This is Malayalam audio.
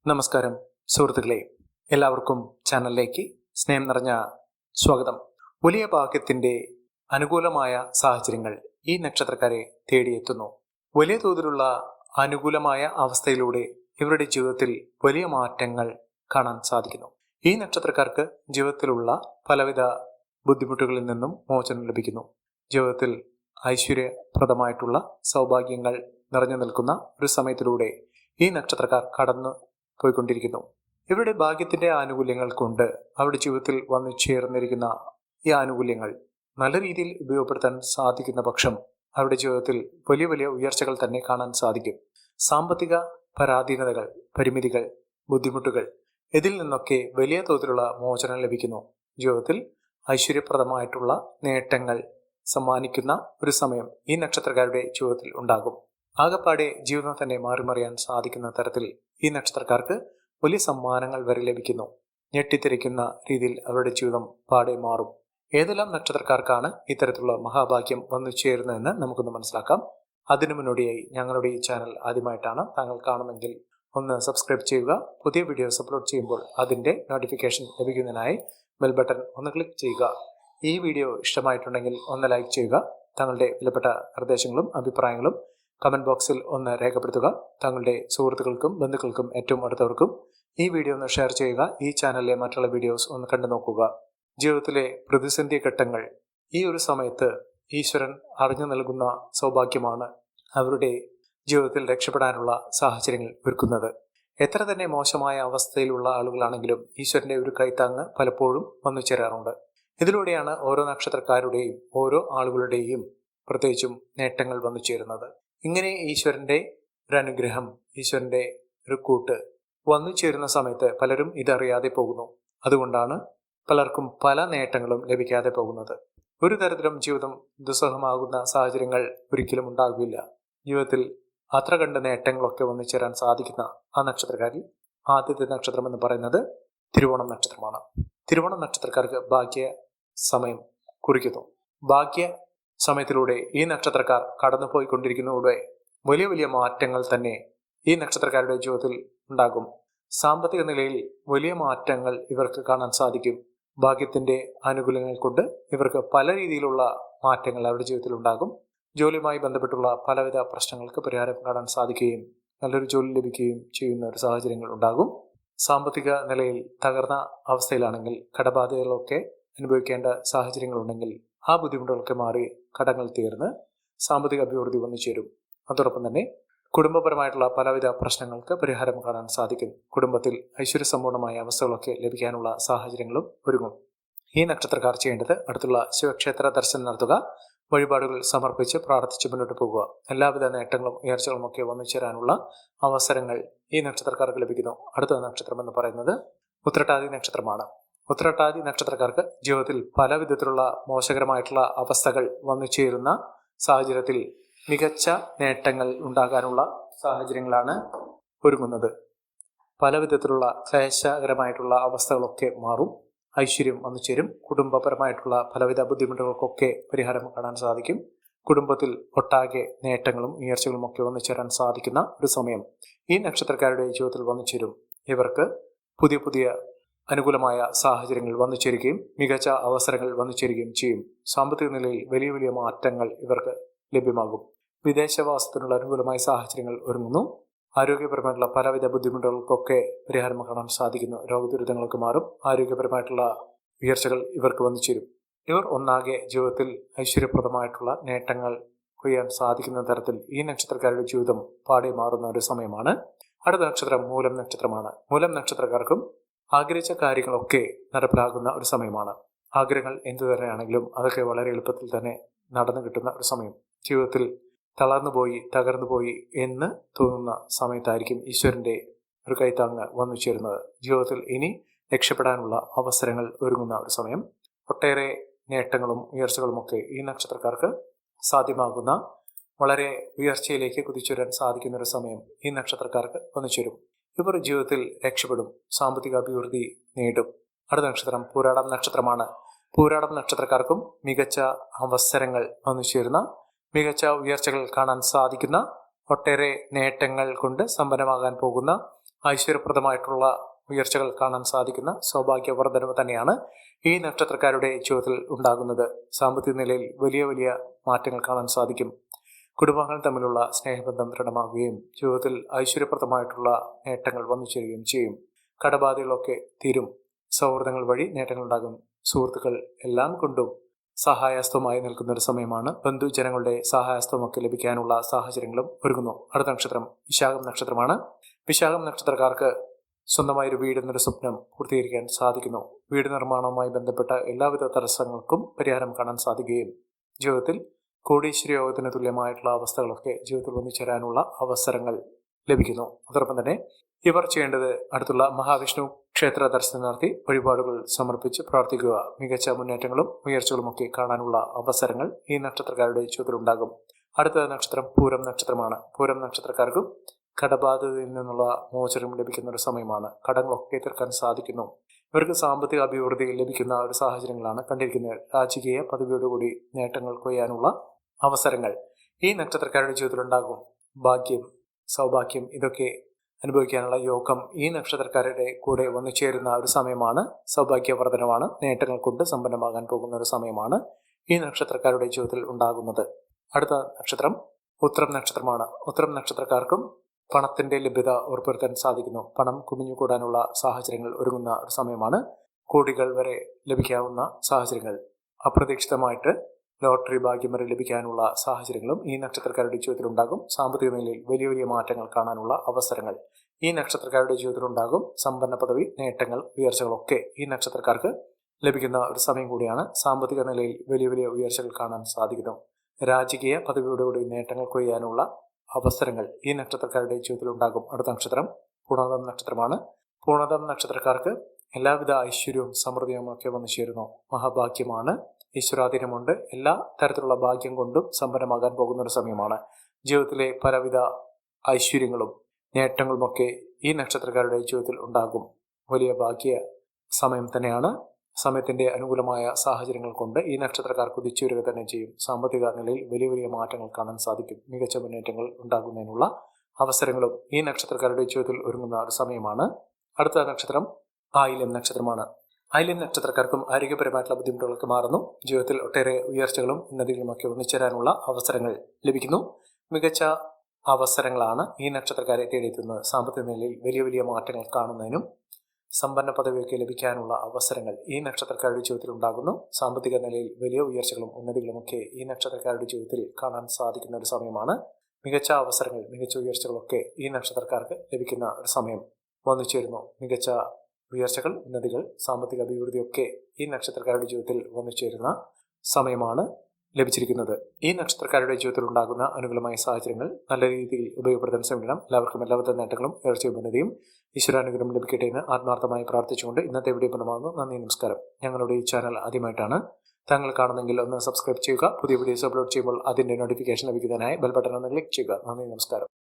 നമസ്കാരം സുഹൃത്തുക്കളെ, എല്ലാവർക്കും ചാനലിലേക്ക് സ്നേഹം നിറഞ്ഞ സ്വാഗതം. വലിയ ഭാഗ്യത്തിന്റെ അനുകൂലമായ സാഹചര്യങ്ങൾ ഈ നക്ഷത്രക്കാരെ തേടിയെത്തുന്നു. വലിയ തോതിലുള്ള അനുകൂലമായ അവസ്ഥയിലൂടെ ഇവരുടെ ജീവിതത്തിൽ വലിയ മാറ്റങ്ങൾ കാണാൻ സാധിക്കുന്നു. ഈ നക്ഷത്രക്കാർക്ക് ജീവിതത്തിലുള്ള പലവിധ ബുദ്ധിമുട്ടുകളിൽ നിന്നും മോചനം ലഭിക്കുന്നു. ജീവിതത്തിൽ ഐശ്വര്യപ്രദമായിട്ടുള്ള സൗഭാഗ്യങ്ങൾ നിറഞ്ഞു നിൽക്കുന്ന ഒരു സമയത്തിലൂടെ ഈ നക്ഷത്രക്കാർ കടന്നു പോയിക്കൊണ്ടിരിക്കുന്നു. ഇവരുടെ ഭാഗ്യത്തിന്റെ ആനുകൂല്യങ്ങൾ കൊണ്ട് അവരുടെ ജീവിതത്തിൽ വന്നു ചേർന്നിരിക്കുന്ന ഈ ആനുകൂല്യങ്ങൾ നല്ല രീതിയിൽ ഉപയോഗപ്പെടുത്താൻ സാധിക്കുന്ന പക്ഷം അവരുടെ ജീവിതത്തിൽ വലിയ വലിയ ഉയർച്ചകൾ തന്നെ കാണാൻ സാധിക്കും. സാമ്പത്തിക പരാധീനതകൾ, പരിമിതികൾ, ബുദ്ധിമുട്ടുകൾ ഇതിൽ നിന്നൊക്കെ വലിയ തോതിലുള്ള മോചനം ലഭിക്കുന്നു. ജീവിതത്തിൽ ഐശ്വര്യപ്രദമായിട്ടുള്ള നേട്ടങ്ങൾ സമ്മാനിക്കുന്ന ഒരു സമയം ഈ നക്ഷത്രക്കാരുടെ ജീവിതത്തിൽ ഉണ്ടാകും. ആകപ്പാടെ ജീവിതം തന്നെ മാറിമറിയാൻ സാധിക്കുന്ന തരത്തിൽ ഈ നക്ഷത്രക്കാർക്ക് വലിയ സമ്മാനങ്ങൾ വരെ ലഭിക്കുന്നു. ഞെട്ടിത്തിരിക്കുന്ന രീതിയിൽ അവരുടെ ജീവിതം പാടെ മാറും. ഏതെല്ലാം നക്ഷത്രക്കാർക്കാണ് ഇത്തരത്തിലുള്ള മഹാഭാഗ്യം വന്നു ചേരുന്നതെന്ന് നമുക്കൊന്ന് മനസ്സിലാക്കാം. അതിനു മുന്നോടിയായി ഞങ്ങളുടെ ഈ ചാനൽ ആദ്യമായിട്ടാണ് താങ്കൾ കാണുമെങ്കിൽ ഒന്ന് സബ്സ്ക്രൈബ് ചെയ്യുക. പുതിയ വീഡിയോസ് അപ്ലോഡ് ചെയ്യുമ്പോൾ അതിൻ്റെ നോട്ടിഫിക്കേഷൻ ലഭിക്കുന്നതിനായി ബെൽ ബട്ടൺ ഒന്ന് ക്ലിക്ക് ചെയ്യുക. ഈ വീഡിയോ ഇഷ്ടമായിട്ടുണ്ടെങ്കിൽ ഒന്ന് ലൈക്ക് ചെയ്യുക. താങ്കളുടെ വിലപ്പെട്ട നിർദ്ദേശങ്ങളും അഭിപ്രായങ്ങളും കമന്റ് ബോക്സിൽ ഒന്ന് രേഖപ്പെടുത്തുക. താങ്കളുടെ സുഹൃത്തുക്കൾക്കും ബന്ധുക്കൾക്കും ഏറ്റവും അടുത്തവർക്കും ഈ വീഡിയോ ഒന്ന് ഷെയർ ചെയ്യുക. ഈ ചാനലിലെ മറ്റുള്ള വീഡിയോസ് ഒന്ന് കണ്ടു നോക്കുക. ജീവിതത്തിലെ പ്രതിസന്ധി ഘട്ടങ്ങൾ ഈ ഒരു സമയത്ത് ഈശ്വരൻ അറിഞ്ഞു നൽകുന്ന സൗഭാഗ്യമാണ് അവരുടെ ജീവിതത്തിൽ രക്ഷപ്പെടാനുള്ള സാഹചര്യങ്ങൾ ഒരുക്കുന്നത്. എത്ര തന്നെ മോശമായ അവസ്ഥയിലുള്ള ആളുകളാണെങ്കിലും ഈശ്വരന്റെ ഒരു കൈത്താങ്ങ് പലപ്പോഴും വന്നു ചേരാറുണ്ട്. ഇതിലൂടെയാണ് ഓരോ നക്ഷത്രക്കാരുടെയും ഓരോ ആളുകളുടെയും പ്രത്യേകിച്ചും നേട്ടങ്ങൾ വന്നു ചേരുന്നത്. ഇങ്ങനെ ഈശ്വരന്റെ ഒരു അനുഗ്രഹം, ഈശ്വരന്റെ ഒരു കൂട്ട് വന്നു ചേരുന്ന സമയത്ത് പലരും ഇതറിയാതെ പോകുന്നു. അതുകൊണ്ടാണ് പലർക്കും പല നേട്ടങ്ങളും ലഭിക്കാതെ പോകുന്നത്. ഒരു തരത്തിലും ജീവിതം ദുസ്സഹമാകുന്ന സാഹചര്യങ്ങൾ ഒരിക്കലും ഉണ്ടാകില്ല. ജീവിതത്തിൽ അത്ര കണ്ട നേട്ടങ്ങളൊക്കെ വന്നു ചേരാൻ സാധിക്കുന്ന ആ നക്ഷത്രക്കാരിൽ ആദ്യത്തെ നക്ഷത്രം എന്ന് പറയുന്നത് തിരുവോണം നക്ഷത്രമാണ്. തിരുവോണം നക്ഷത്രക്കാർക്ക് ഭാഗ്യ സമയം കുറിക്കുന്നു. ഭാഗ്യ സമയത്തിലൂടെ ഈ നക്ഷത്രക്കാർ കടന്നുപോയിക്കൊണ്ടിരിക്കുന്നതോടെ വലിയ വലിയ മാറ്റങ്ങൾ തന്നെ ഈ നക്ഷത്രക്കാരുടെ ജീവിതത്തിൽ ഉണ്ടാകും. സാമ്പത്തിക നിലയിൽ വലിയ മാറ്റങ്ങൾ ഇവർക്ക് കാണാൻ സാധിക്കും. ഭാഗ്യത്തിന്റെ ആനുകൂല്യങ്ങൾ കൊണ്ട് ഇവർക്ക് പല രീതിയിലുള്ള മാറ്റങ്ങൾ അവരുടെ ജീവിതത്തിൽ ഉണ്ടാകും. ജോലിയുമായി ബന്ധപ്പെട്ടുള്ള പലവിധ പ്രശ്നങ്ങൾക്ക് പരിഹാരം കാണാൻ സാധിക്കുകയും നല്ലൊരു ജോലി ലഭിക്കുകയും ചെയ്യുന്ന ഒരു സാഹചര്യങ്ങൾ ഉണ്ടാകും. സാമ്പത്തിക നിലയിൽ തകർന്ന അവസ്ഥയിലാണെങ്കിൽ കടബാധ്യതകളൊക്കെ അനുഭവിക്കേണ്ട സാഹചര്യങ്ങളുണ്ടെങ്കിൽ ആ ബുദ്ധിമുട്ടുകളൊക്കെ മാറി കടങ്ങൾ തീർന്ന് സാമ്പത്തിക അഭിവൃദ്ധി വന്നു ചേരും. അതോടൊപ്പം തന്നെ കുടുംബപരമായിട്ടുള്ള പലവിധ പ്രശ്നങ്ങൾക്ക് പരിഹാരം കാണാൻ സാധിക്കും. കുടുംബത്തിൽ ഐശ്വര്യസമ്പൂർണമായ അവസ്ഥകളൊക്കെ ലഭിക്കാനുള്ള സാഹചര്യങ്ങളും ഒരുങ്ങും. ഈ നക്ഷത്രക്കാർ ചെയ്യേണ്ടത് അടുത്തുള്ള ശിവക്ഷേത്ര ദർശനം നടത്തുക, വഴിപാടുകൾ സമർപ്പിച്ച് പ്രാർത്ഥിച്ച് മുന്നോട്ട് പോകുക. എല്ലാവിധ നേട്ടങ്ങളും ഉയർച്ചകളും ഒക്കെ വന്നു ചേരാനുള്ള അവസരങ്ങൾ ഈ നക്ഷത്രക്കാർക്ക് ലഭിക്കുന്നു. അടുത്ത നക്ഷത്രം എന്ന് പറയുന്നത് ഉത്രട്ടാതി നക്ഷത്രമാണ്. ഉത്രട്ടാതി നക്ഷത്രക്കാർക്ക് ജീവിതത്തിൽ പല വിധത്തിലുള്ള മോശകരമായിട്ടുള്ള അവസ്ഥകൾ വന്നു ചേരുന്ന സാഹചര്യത്തിൽ മികച്ച നേട്ടങ്ങൾ ഉണ്ടാകാനുള്ള സാഹചര്യങ്ങളാണ് ഒരുങ്ങുന്നത്. പല വിധത്തിലുള്ള ക്ലേശകരമായിട്ടുള്ള അവസ്ഥകളൊക്കെ മാറും. ഐശ്വര്യം വന്നു ചേരും. കുടുംബപരമായിട്ടുള്ള പലവിധ ബുദ്ധിമുട്ടുകൾക്കൊക്കെ പരിഹാരം കാണാൻ സാധിക്കും. കുടുംബത്തിൽ ഒട്ടാകെ നേട്ടങ്ങളും ഉയർച്ചകളും ഒക്കെ വന്നു ചേരാൻ സാധിക്കുന്ന ഒരു സമയം ഈ നക്ഷത്രക്കാരുടെ ജീവിതത്തിൽ വന്നു ചേരും. ഇവർക്ക് പുതിയ പുതിയ അനുകൂലമായ സാഹചര്യങ്ങൾ വന്നു ചേരുകയും മികച്ച അവസരങ്ങൾ വന്നു ചേരുകയും ചെയ്യും. സാമ്പത്തിക നിലയിൽ വലിയ വലിയ മാറ്റങ്ങൾ ഇവർക്ക് ലഭ്യമാകും. വിദേശവാസത്തിനുള്ള അനുകൂലമായ സാഹചര്യങ്ങൾ ഒരുങ്ങുന്നു. ആരോഗ്യപരമായിട്ടുള്ള പലവിധ ബുദ്ധിമുട്ടുകൾക്കൊക്കെ പരിഹാരം കാണാൻ സാധിക്കുന്നു. രോഗദുരിതങ്ങൾക്ക് മാറും. ആരോഗ്യപരമായിട്ടുള്ള ഉയർച്ചകൾ ഇവർക്ക് വന്നു ചേരും. ഇവർ ഒന്നാകെ ജീവിതത്തിൽ ഐശ്വര്യപ്രദമായിട്ടുള്ള നേട്ടങ്ങൾ കൊയ്യാൻ സാധിക്കുന്ന തരത്തിൽ ഈ നക്ഷത്രക്കാരുടെ ജീവിതം പാടെ മാറുന്ന ഒരു സമയമാണ്. അടുത്ത നക്ഷത്രം മൂലം നക്ഷത്രമാണ്. മൂലം നക്ഷത്രക്കാർക്കും ആഗ്രഹിച്ച കാര്യങ്ങളൊക്കെ നടപ്പിലാകുന്ന ഒരു സമയമാണ്. ആഗ്രഹങ്ങൾ എന്തു തന്നെയാണെങ്കിലും അതൊക്കെ വളരെ എളുപ്പത്തിൽ തന്നെ നടന്നു കിട്ടുന്ന ഒരു സമയം. ജീവിതത്തിൽ തളർന്നുപോയി തകർന്നുപോയി എന്ന് തോന്നുന്ന സമയത്തായിരിക്കും ഈശ്വരന്റെ ഒരു കൈത്താങ്ങ് വന്നു ചേരുന്നത്. ജീവിതത്തിൽ ഇനി രക്ഷപ്പെടാനുള്ള അവസരങ്ങൾ ഒരുങ്ങുന്ന ഒരു സമയം. ഒട്ടേറെ നേട്ടങ്ങളും ഉയർച്ചകളും ഒക്കെ ഈ നക്ഷത്രക്കാർക്ക് സാധ്യമാകുന്ന വളരെ ഉയർച്ചയിലേക്ക് കുതിച്ചുവരാൻ സാധിക്കുന്ന ഒരു സമയം ഈ നക്ഷത്രക്കാർക്ക് വന്നു ചേരും. ഇവർ ജീവിതത്തിൽ രക്ഷപ്പെടും. സാമ്പത്തിക അഭിവൃദ്ധി നേടും. അടുത്ത നക്ഷത്രം പൂരാടം നക്ഷത്രമാണ്. പൂരാടം നക്ഷത്രക്കാർക്കും മികച്ച അവസരങ്ങൾ വന്നു ചേരുന്ന, മികച്ച ഉയർച്ചകൾ കാണാൻ സാധിക്കുന്ന, ഒട്ടേറെ നേട്ടങ്ങൾ കൊണ്ട് സമ്പന്നമാകാൻ പോകുന്ന ഐശ്വര്യപ്രദമായിട്ടുള്ള ഉയർച്ചകൾ കാണാൻ സാധിക്കുന്ന സൗഭാഗ്യവർദ്ധനവ് തന്നെയാണ് ഈ നക്ഷത്രക്കാരുടെ ജീവിതത്തിൽ ഉണ്ടാകുന്നത്. സാമ്പത്തിക നിലയിൽ വലിയ വലിയ മാറ്റങ്ങൾ കാണാൻ സാധിക്കും. കുടുംബങ്ങൾ തമ്മിലുള്ള സ്നേഹബന്ധം ദൃഢമാകുകയും ജീവിതത്തിൽ ഐശ്വര്യപ്രദമായിട്ടുള്ള നേട്ടങ്ങൾ വന്നു ചേരുകയും ചെയ്യും. കടബാധകളൊക്കെ തീരും. സൗഹൃദങ്ങൾ വഴി നേട്ടങ്ങൾ ഉണ്ടാകും. സുഹൃത്തുക്കൾ എല്ലാം കൊണ്ടും സഹായഹസ്തമായി നിൽക്കുന്ന ഒരു സമയമാണ്. ബന്ധുജനങ്ങളുടെ സഹായഹസ്തമൊക്കെ ലഭിക്കാനുള്ള സാഹചര്യങ്ങളും ഒരുങ്ങുന്നു. അടുത്ത നക്ഷത്രം വിശാഖം നക്ഷത്രമാണ്. വിശാഖം നക്ഷത്രക്കാർക്ക് സ്വന്തമായി ഒരു വീട് എന്നൊരു സ്വപ്നം പൂർത്തീകരിക്കാൻ സാധിക്കുന്നു. വീട് നിർമ്മാണവുമായി ബന്ധപ്പെട്ട എല്ലാവിധ തടസ്സങ്ങൾക്കും പരിഹാരം കാണാൻ സാധിക്കുകയും ജീവിതത്തിൽ കോടീശ്വര യോഗത്തിന് തുല്യമായിട്ടുള്ള അവസ്ഥകളൊക്കെ ജീവിതത്തിൽ വന്നു ചേരാനുള്ള അവസരങ്ങൾ ലഭിക്കുന്നു. അതോടൊപ്പം തന്നെ ഇവർ ചെയ്യേണ്ടത് അടുത്തുള്ള മഹാവിഷ്ണു ക്ഷേത്ര ദർശനം നടത്തി വഴിപാടുകൾ സമർപ്പിച്ച് പ്രാർത്ഥിക്കുക. മികച്ച മുന്നേറ്റങ്ങളും ഉയർച്ചകളുമൊക്കെ കാണാനുള്ള അവസരങ്ങൾ ഈ നക്ഷത്രക്കാരുടെ ജീവിതത്തിലുണ്ടാകും. അടുത്ത നക്ഷത്രം പൂരം നക്ഷത്രമാണ്. പൂരം നക്ഷത്രക്കാർക്കും കടബാധ്യതയിൽ നിന്നുള്ള മോചനം ലഭിക്കുന്ന ഒരു സമയമാണ്. കടങ്ങളൊക്കെ തീർക്കാൻ സാധിക്കുന്നു. ഇവർക്ക് സാമ്പത്തിക അഭിവൃദ്ധി ലഭിക്കുന്ന ഒരു സാഹചര്യങ്ങളാണ് കണ്ടിരിക്കുന്നത്. രാജകീയ പദവിയോടുകൂടി നേട്ടങ്ങൾ കൊയ്യാനുള്ള അവസരങ്ങൾ ഈ നക്ഷത്രക്കാരുടെ ജീവിതത്തിലുണ്ടാകും. ഭാഗ്യം, സൗഭാഗ്യം ഇതൊക്കെ അനുഭവിക്കാനുള്ള യോഗം ഈ നക്ഷത്രക്കാരുടെ കൂടെ വന്നു ചേരുന്ന ഒരു സമയമാണ്. സൗഭാഗ്യവർദ്ധനമാണ്. നേട്ടങ്ങൾ കൊണ്ട് സമ്പന്നമാകാൻ പോകുന്ന ഒരു സമയമാണ് ഈ നക്ഷത്രക്കാരുടെ ജീവിതത്തിൽ ഉണ്ടാകുന്നത്. അടുത്ത നക്ഷത്രം ഉത്രം നക്ഷത്രമാണ്. ഉത്രം നക്ഷത്രക്കാർക്കും പണത്തിന്റെ ലഭ്യത ഉറപ്പുവരുത്താൻ സാധിക്കുന്നു. പണം കുമിഞ്ഞുകൂടാനുള്ള സാഹചര്യങ്ങൾ ഒരുങ്ങുന്ന ഒരു സമയമാണ്. കോടികൾ വരെ ലഭിക്കാവുന്ന സാഹചര്യങ്ങൾ, അപ്രതീക്ഷിതമായിട്ട് ലോട്ടറി ഭാഗ്യം വരെ ലഭിക്കാനുള്ള സാഹചര്യങ്ങളും ഈ നക്ഷത്രക്കാരുടെ ജീവിതത്തിലുണ്ടാകും. സാമ്പത്തിക നിലയിൽ വലിയ വലിയ മാറ്റങ്ങൾ കാണാനുള്ള അവസരങ്ങൾ ഈ നക്ഷത്രക്കാരുടെ ജീവിതത്തിലുണ്ടാകും. സമ്പന്ന പദവി, നേട്ടങ്ങൾ, ഉയർച്ചകളൊക്കെ ഈ നക്ഷത്രക്കാർക്ക് ലഭിക്കുന്ന ഒരു സമയം കൂടിയാണ്. സാമ്പത്തിക നിലയിൽ വലിയ വലിയ ഉയർച്ചകൾ കാണാൻ സാധിക്കുന്നു. രാജകീയ പദവിയോടുകൂടി നേട്ടങ്ങൾ കൊയ്യാനുള്ള അവസരങ്ങൾ ഈ നക്ഷത്രക്കാരുടെ ജീവിതത്തിലുണ്ടാകും. അടുത്ത നക്ഷത്രം പൂണാതം നക്ഷത്രമാണ്. പൂണാതം നക്ഷത്രക്കാർക്ക് എല്ലാവിധ ഐശ്വര്യവും സമൃദ്ധിയും ഒക്കെ വന്നു ചേരുന്നു. മഹാഭാഗ്യമാണ്. ഈശ്വരാധീനമുണ്ട്. എല്ലാ തരത്തിലുള്ള ഭാഗ്യം കൊണ്ടും സമ്പന്നമാകാൻ പോകുന്ന ഒരു സമയമാണ്. ജീവിതത്തിലെ പലവിധ ഐശ്വര്യങ്ങളും നേട്ടങ്ങളുമൊക്കെ ഈ നക്ഷത്രക്കാരുടെ ജീവിതത്തിൽ ഉണ്ടാകും. വലിയ ഭാഗ്യ സമയം തന്നെയാണ്. സമയത്തിന്റെ അനുകൂലമായ സാഹചര്യങ്ങൾ കൊണ്ട് ഈ നക്ഷത്രക്കാർ കുതിച്ചുവരിക തന്നെ ചെയ്യും. സാമ്പത്തിക നിലയിൽ വലിയ വലിയ മാറ്റങ്ങൾ കാണാൻ സാധിക്കും. മികച്ച മുന്നേറ്റങ്ങൾ ഉണ്ടാകുന്നതിനുള്ള അവസരങ്ങളും ഈ നക്ഷത്രക്കാരുടെ ജീവിതത്തിൽ ഒരുങ്ങുന്ന ഒരു സമയമാണ്. അടുത്ത നക്ഷത്രം ആയില്യം നക്ഷത്രമാണ്. ആയില്യം നക്ഷത്രക്കാർക്കും ആരോഗ്യപരമായിട്ടുള്ള ബുദ്ധിമുട്ടുകളൊക്കെ മാറുന്നു. ജീവിതത്തിൽ ഒട്ടേറെ ഉയർച്ചകളും ഉന്നതികളുമൊക്കെ ഒന്നിച്ചേരാനുള്ള അവസരങ്ങൾ ലഭിക്കുന്നു. മികച്ച അവസരങ്ങളാണ് ഈ നക്ഷത്രക്കാരെ തേടിയെത്തുന്നത്. സാമ്പത്തിക നിലയിൽ വലിയ വലിയ മാറ്റങ്ങൾ കാണുന്നതിനും സമ്പന്ന പദവിയൊക്കെ ലഭിക്കാനുള്ള അവസരങ്ങൾ ഈ നക്ഷത്രക്കാരുടെ ജീവിതത്തിൽ ഉണ്ടാകുന്നു. സാമ്പത്തിക നിലയിൽ വലിയ ഉയർച്ചകളും ഉന്നതികളുമൊക്കെ ഈ നക്ഷത്രക്കാരുടെ ജീവിതത്തിൽ കാണാൻ സാധിക്കുന്ന ഒരു സമയമാണ്. മികച്ച അവസരങ്ങൾ, മികച്ച ഉയർച്ചകളൊക്കെ ഈ നക്ഷത്രക്കാർക്ക് ലഭിക്കുന്ന ഒരു സമയം വന്നു ചേരുന്നു. മികച്ച ഉയർച്ചകൾ, ഉന്നതികൾ, സാമ്പത്തിക അഭിവൃദ്ധിയൊക്കെ ഈ നക്ഷത്രക്കാരുടെ ജീവിതത്തിൽ വന്നു ചേരുന്ന സമയമാണ് ലഭിച്ചിരിക്കുന്നത്. ഈ നക്ഷത്രക്കാരുടെ ജീവിതത്തിൽ ഉണ്ടാകുന്ന അനുകൂലമായ സാഹചര്യങ്ങൾ നല്ല രീതിയിൽ ഉപയോഗപ്പെടുത്താൻ ശ്രമിക്കണം. എല്ലാവർക്കും എല്ലാവിധ നേട്ടങ്ങളും ഉയർച്ചയും ഉന്നതിയും ഈശ്വരാനുഗ്രഹം ലഭിക്കട്ടെ എന്ന് ആത്മാർത്ഥമായി പ്രാർത്ഥിച്ചുകൊണ്ട് ഇന്നത്തെ വീഡിയോ പൂർണ്ണമാകുന്നു. നന്ദി, നമസ്കാരം. ഞങ്ങളുടെ ഈ ചാനൽ ആദ്യമായിട്ടാണ് താങ്കൾ കാണുന്നെങ്കിൽ ഒന്ന് സബ്സ്ക്രൈബ് ചെയ്യുക. പുതിയ വീഡിയോസ് അപ്ലോഡ് ചെയ്യുമ്പോൾ അതിന്റെ നോട്ടിഫിക്കേഷൻ ലഭിക്കുന്നതിനായി ബെൽ ബട്ടൺ ഒന്ന് ക്ലിക്ക് ചെയ്യുക. നന്ദി, നമസ്കാരം.